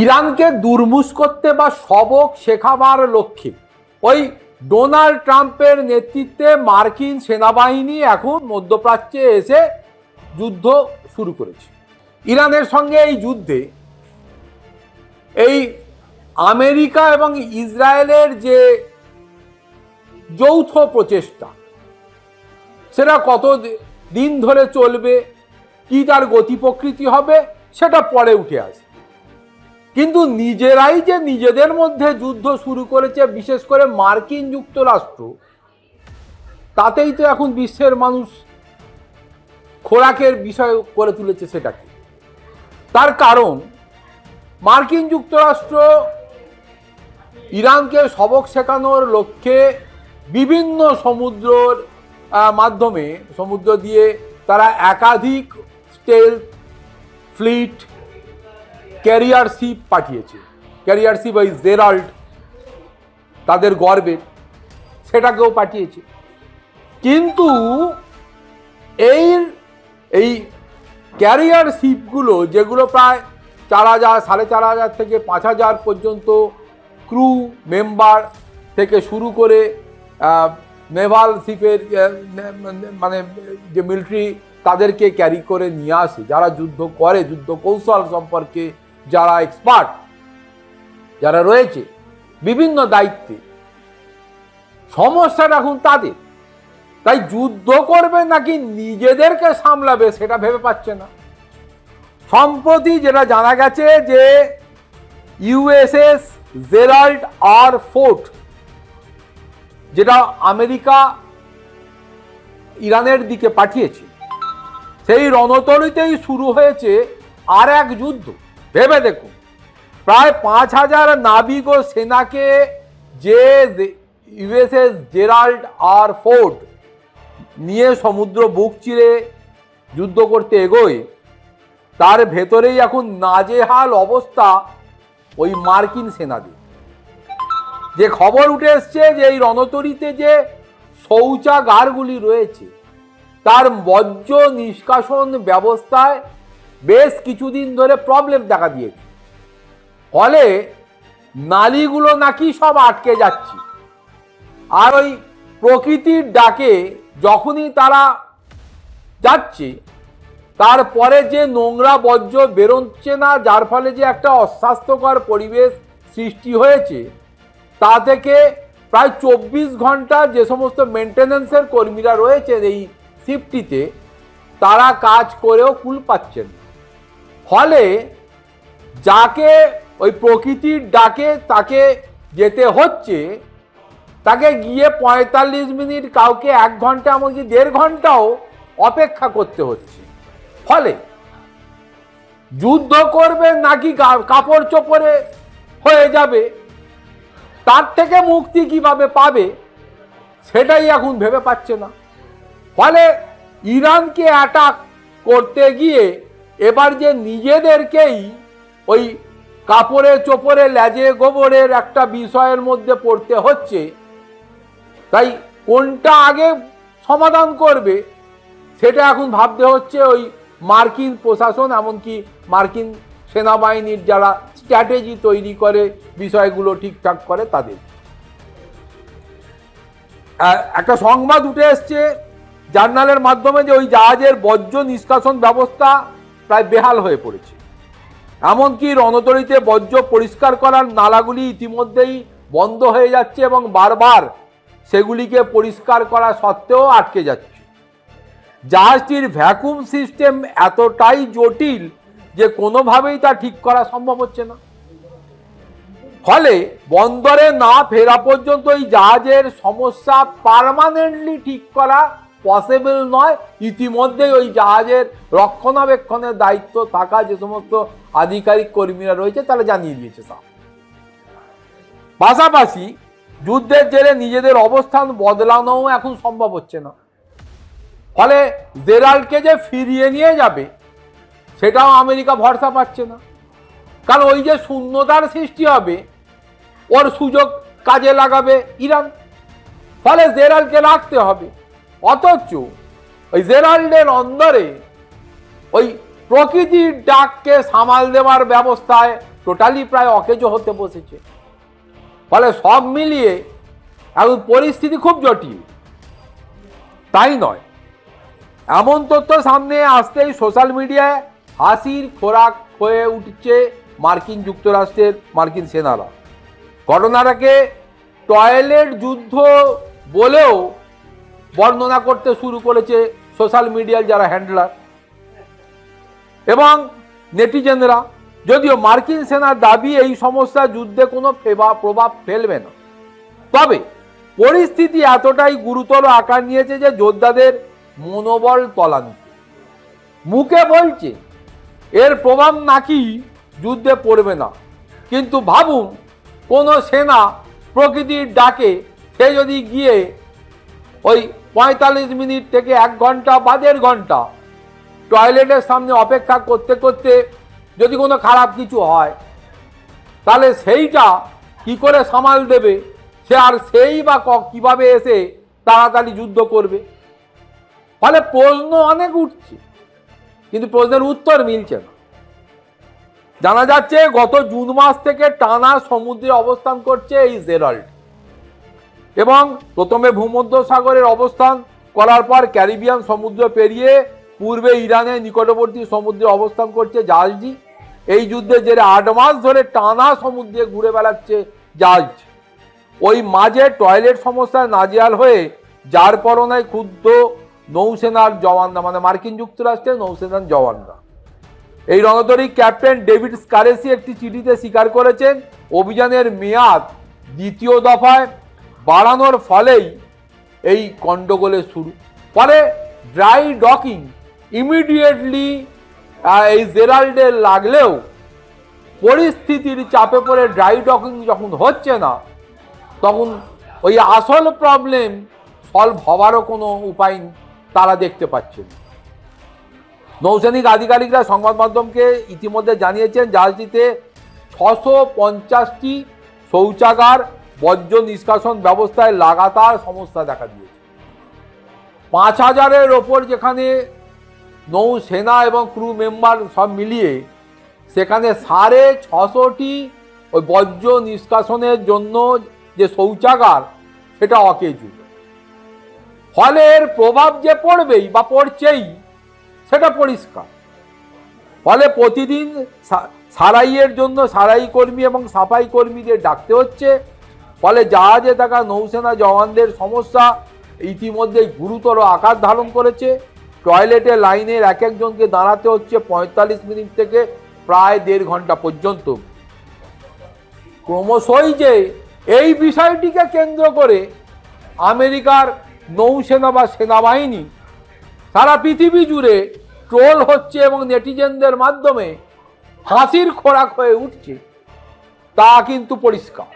ইরানকে দুর্মুষ করতে বা সবক শেখাবার লক্ষ্যে ওই ডোনাল্ড ট্রাম্পের নেতৃত্বে মার্কিন সেনাবাহিনী এখন মধ্যপ্রাচ্যে এসে যুদ্ধ শুরু করেছে। ইরানের সঙ্গে এই যুদ্ধে এই আমেরিকা এবং ইসরায়েলের যে যৌথ প্রচেষ্টা সেটা কত দিন ধরে চলবে, কি তার গতি প্রকৃতি হবে, সেটা পরে উঠে আসে। কিন্তু নিজেরাই যে নিজেদের মধ্যে যুদ্ধ শুরু করেছে, বিশেষ করে মার্কিন যুক্তরাষ্ট্র, তাতেই তো এখন বিশ্বের মানুষ খোরাকের বিষয় করে তুলেছে সেটাকে। তার কারণ মার্কিন যুক্তরাষ্ট্র ইরানকে সবক শেখানোর লক্ষ্যে বিভিন্ন সমুদ্রের মাধ্যমে, সমুদ্র দিয়ে তারা একাধিক স্টেলথ ফ্লিট ক্যারিয়ার শিপ পাঠিয়েছে। ক্যারিয়ার শিপ ওই জেরাল্ড, তাদের গর্বের, সেটাকেও পাঠিয়েছে। কিন্তু এই ক্যারিয়ার শিপগুলো, যেগুলো প্রায় 4000, 4500 থেকে 5000 পর্যন্ত ক্রু মেম্বার থেকে শুরু করে নেভাল শিপের মানে যে মিলিটারি তাদেরকে ক্যারি করে নিয়ে আসে, যারা যুদ্ধ করে, যুদ্ধ কৌশল সম্পর্কে যারা এক্সপার্ট, যারা রয়েছে বিভিন্ন দায়িত্বে, সমস্যাটা এখন তাদের। তাই যুদ্ধ করবে নাকি নিজেদেরকে সামলাবে সেটা ভেবে পাচ্ছে না। সম্প্রতি যেটা জানা গেছে যে ইউএসএস জেরাল্ড আর ফোর্ট, যেটা আমেরিকা ইরানের দিকে পাঠিয়েছে, সেই রণতরিতেই শুরু হয়েছে আর এক যুদ্ধ। ভেবে দেখুন, প্রায় 5000 নাবিক ও সেনাকে যে ইউএসএস জেরাল্ড আর ফোর্ট নিয়ে সমুদ্র বুক চিরে যুদ্ধ করতে এগোয়, তার ভেতরেই এখন নাজেহাল অবস্থা ওই মার্কিন সেনাদের। যে খবর উঠে এসছে যে এই রণতরীতে যে শৌচাগারগুলি রয়েছে তার বর্জ্য নিষ্কাশন ব্যবস্থায় বেশ কিছুদিন ধরে প্রবলেম দেখা দিয়েছে। ফলে নালীগুলো নাকি সব আটকে যাচ্ছে। আর ওই প্রকৃতির ডাকে যখনই তারা যাচ্ছে, তারপরে যে নোংরা বর্জ্য বেরোচ্ছে না, যার ফলে যে একটা অস্বাস্থ্যকর পরিবেশ সৃষ্টি হয়েছে, তা থেকে প্রায় 24 ঘন্টা যে সমস্ত মেনটেন্যান্সের কর্মীরা রয়েছেন এই শিপটিতে, তারা কাজ করেও কুল পাচ্ছেন। ফলে যাকে ওই প্রকৃতির ডাকে তাকে যেতে হচ্ছে, তাকে গিয়ে 45 মিনিট, কাউকে 1 ঘন্টা, এমনকি 1.5 ঘন্টাও অপেক্ষা করতে হচ্ছে। ফলে যুদ্ধ করবে নাকি কাপড় চোপড়ে হয়ে যাবে, তার থেকে মুক্তি কিভাবে পাবে সেটাই এখন ভেবে পাচ্ছে না। ফলে ইরানকে অ্যাটাক করতে গিয়ে এবার যে নিজেদেরকেই ওই কাপড়ে চোপড়ে লেজে গোবরের একটা বিষয়ের মধ্যে পড়তে হচ্ছে। তাই কোনটা আগে সমাধান করবে সেটা এখন ভাবতে হচ্ছে ওই মার্কিন প্রশাসন, এমনকি মার্কিন সেনাবাহিনীর যারা স্ট্র্যাটেজি তৈরি করে, বিষয়গুলো ঠিকঠাক করে তাদের। একটা সংবাদ উঠে এসছে জার্নালের মাধ্যমে যে ওই জাহাজের বর্জ্য নিষ্কাশন ব্যবস্থা প্রায় বেহাল হয়ে পড়েছে। এমনকি রণতরীতে বর্জ্য পরিষ্কার করার নালাগুলি ইতিমধ্যেই বন্ধ হয়ে যাচ্ছে এবং বারবার সেগুলিকে পরিষ্কার করা সত্ত্বেও আটকে যাচ্ছে। জাহাজটির ভ্যাকুম সিস্টেম এতটাই জটিল যে কোনোভাবেই তা ঠিক করা সম্ভব হচ্ছে না। ফলে বন্দরে না ফেরা পর্যন্ত এই জাহাজের সমস্যা পার্মানেন্টলি ঠিক করা পসিবল নয়। ইতিমধ্যেই ওই জাহাজের রক্ষণাবেক্ষণের দায়িত্ব থাকা যে সমস্ত আধিকারিক কর্মীরা রয়েছে তারা জানিয়ে দিয়েছে। পাশাপাশি যুদ্ধের জেরে নিজেদের অবস্থান বদলানোও এখন সম্ভব হচ্ছে না। ফলে জেরাল্ডকে যে ফিরিয়ে নিয়ে যাবে সেটাও আমেরিকা ভরসা পাচ্ছে না, কারণ ওই যে শূন্যতার সৃষ্টি হবে ওর সুযোগ কাজে লাগাবে ইরান। ফলে জেরাল্ডকে রাখতে হবে। অথচ ওই জেরাল্ডের অন্দরে ওই প্রকৃতির ডাককে সামাল দেওয়ার ব্যবস্থায় টোটালি প্রায় অকেজো হতে বসেছে। ফলে সব মিলিয়ে এখন পরিস্থিতি খুব জটিল। তাই নয়, এমন তথ্য সামনে আসতেই সোশ্যাল মিডিয়ায় হাসির খোরাক হয়ে উঠছে মার্কিন যুক্তরাষ্ট্রের মার্কিন সেনারা। ঘটনাটাকে টয়লেট যুদ্ধ বলেও বর্ণনা করতে শুরু করেছে সোশ্যাল মিডিয়ার যারা হ্যান্ডলার এবং নেটিজেনরা। যদিও মার্কিন সেনার দাবি এই সমস্যা যুদ্ধে কোনো প্রভাব ফেলবে না, তবে পরিস্থিতি এতটাই গুরুতর আকার নিয়েছে যে যোদ্ধাদের মনোবল তলানিতে। মুখে বলছে এর প্রভাব নাকি যুদ্ধে পড়বে না, কিন্তু ভাবুন কোনো সেনা প্রকৃতির ডাকে সে যদি গিয়ে ওই 45 মিনিট থেকে 1 ঘন্টা বা 1.5 ঘন্টা টয়লেটের সামনে অপেক্ষা করতে করতে যদি কোনো খারাপ কিছু হয়, তাহলে সেইটা কি করে সামাল দেবে সে, আর সেই বা কিভাবে এসে তাড়াতাড়ি যুদ্ধ করবে। ফলে প্রশ্ন অনেক উঠছে, কিন্তু প্রশ্নের উত্তর মিলছে না। জানা যাচ্ছে গত জুন মাস থেকে টানা সমুদ্রে অবস্থান করছে এই জেরাল্ড এবং প্রথমে ভূমধ্যসাগরের অবস্থান করার পর ক্যারিবিয়ান সমুদ্র পেরিয়ে পূর্বে ইরানের নিকটবর্তী সমুদ্রে অবস্থান করছে জাহাজটি। এই যুদ্ধে জেরে 8 মাস ধরে টানা সমুদ্রে ঘুরে বেড়াচ্ছে জাহাজ। ওই মাঝে টয়লেট সমস্যায় নাজেহাল হয়ে যার পরনায় ক্ষুব্ধ নৌসেনার জওয়ানরা, মানে মার্কিন যুক্তরাষ্ট্রের নৌসেনার জওয়ানরা। এই রণতরী ক্যাপ্টেন ডেভিড স্কারেসি একটি চিঠিতে স্বীকার করেছেন অভিযানের মেয়াদ 2য় দফায় বাড়ানোর ফলেই এই গন্ডগোলের শুরু। ফলে ড্রাই ডকিং ইমিডিয়েটলি এই জেরাল্ডে লাগলেও পরিস্থিতির চাপে পড়ে ড্রাই ডকিং যখন হচ্ছে না, তখন ওই আসল প্রবলেম সলভ হওয়ারও কোনো উপায় তারা দেখতে পাচ্ছেন। নৌসৈনিক আধিকারিকরা সংবাদ মাধ্যমকে ইতিমধ্যে জানিয়েছেন জাহাজটিতে 650টি শৌচাগার বর্জ্য নিষ্কাশন ব্যবস্থায় লাগাতার সমস্যা দেখা দিয়েছে। 5000-এর ওপর যেখানে নৌসেনা এবং ক্রু মেম্বার সব মিলিয়ে, সেখানে 650টি ওই বর্জ্য নিষ্কাশনের জন্য যে শৌচাগার সেটা অকেজো। ফলে এর প্রভাব যে পড়বেই বা পড়ছেই সেটা পরিষ্কার। ফলে প্রতিদিন সারাইয়ের জন্য সারাই কর্মী এবং সাফাই কর্মীদের ডাকতে হচ্ছে। ফলে জাহাজে থাকা নৌসেনা জওয়ানদের সমস্যা ইতিমধ্যেই গুরুতর আকার ধারণ করেছে। টয়লেটে লাইনের এক একজনকে দাঁড়াতে হচ্ছে 45 মিনিট থেকে প্রায় 1.5 ঘন্টা পর্যন্ত। ক্রমশই যে এই বিষয়টিকে কেন্দ্র করে আমেরিকার নৌসেনা বা সেনাবাহিনী সারা পৃথিবী জুড়ে ট্রোল হচ্ছে এবং নেটিজেনদের মাধ্যমে হাসির খোরাক হয়ে উঠছে, তা কিন্তু পরিষ্কার।